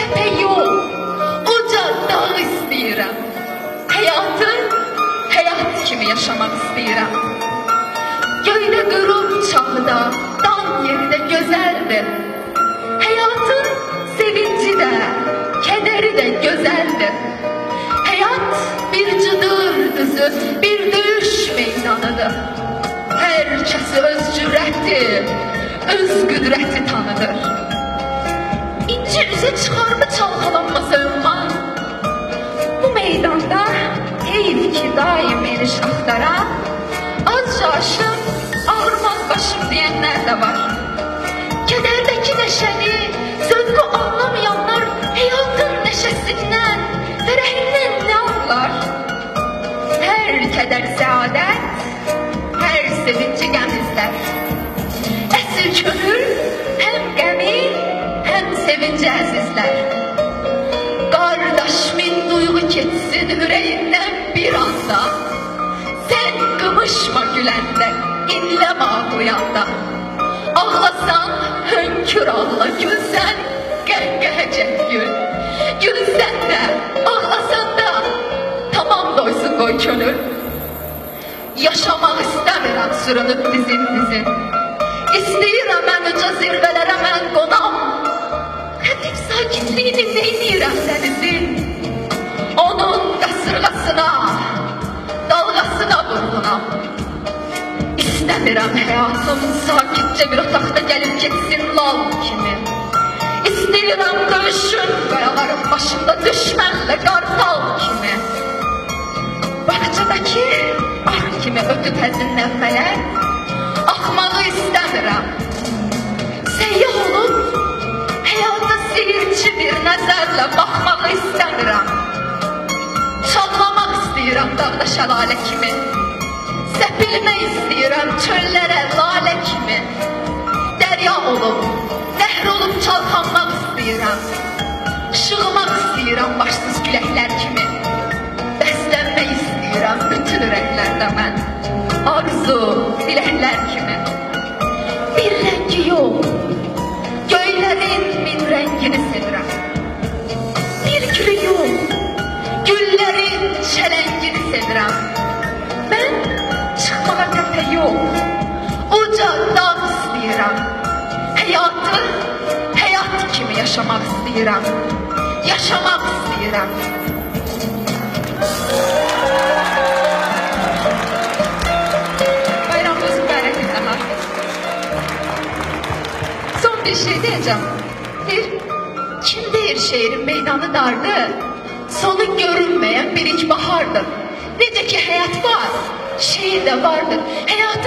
tepe yok, uca dağ istəyirəm. Həyatı həyat kimi yaşamaq istəyirəm. Göydə qürub çağıda, dan yeri də gözəldir. Həyatın sevinci də, kədəri də gözəldir. Həyat bir cıdır düzü, bir döyüş meydanıdır. Hər kəsi öz cürəti, öz qüdrəti tanıdır. İnci üzə çıxarmı çalxalanmasa ümman? Bu meydanda heyf ki daim eriş axtaran, azca aşım, ağırmaz başım deyənlər də var. Kədərdəki nəşəni, zövqü anlamayanlar həyatın nəşəsindən, fərəhindən nə anlar? Hər kədər səadət, hər sevinci qəm izlər. Əsl könül həm qəmi, həm sevinci əzizlər. Qardaşımın duyğu keçsin ürəyindən bir anda. Sən qımışma güləndə, inləmə ağlayanda. Ağlasan hönkür ağla, gülsən qəhqəhəcək gül. Gülsən də, ağlasan da, tamam doysun qoy könül. Yaşamaq istəmirəm sürünüb dizin. İstəyirəm mən uca zirvələrə mən qonam. Hətif sakitliyini neynirəm dənizin. Onun qasırğasına, dalğasına vurğunam. İstəmirəm həyatım sakitcə bir otaqda gəlib geçsin lal kimi. İstəyirəm döyüşün qayaların başında düşmənlə qartal kimi. Bağçadakı arı kimi ötüb həzin nəğmələr, axmağı istəmirəm. Səyyah olub, həyata seyirci bir nəzərlə baxmağı istəmirəm. Çalmamaq istəyirəm dağda şəlalə kimi. Səpilmək istəyirəm çöllərə lalə kimi. Dərya olub, nəhr olub çalxanmaq istəyirəm. Şığımaq istəyirəm başsız küləklər kimi. Bəslənmək istəyirəm bütün ürəklərdə mən. Arzu, diləklər kimi. Bir rəngi yox, göylərin min rəngini sevirəm. Bir gülü yox, güllərin çələngini sevirəm. Mən çıxmağa təpə yox, uca dağ istəyirəm. Həyatı həyat kimi yaşamaq istəyirəm. Yaşamaq istəyirəm. Bayramınız mübarək etmələr. Son bir şey deyəcəm. Kim deyir şeirin meydanı dardır, sonu görünməyən bir ilk bahardır. Necə ki həyat var, şeir də vardır. Həyatı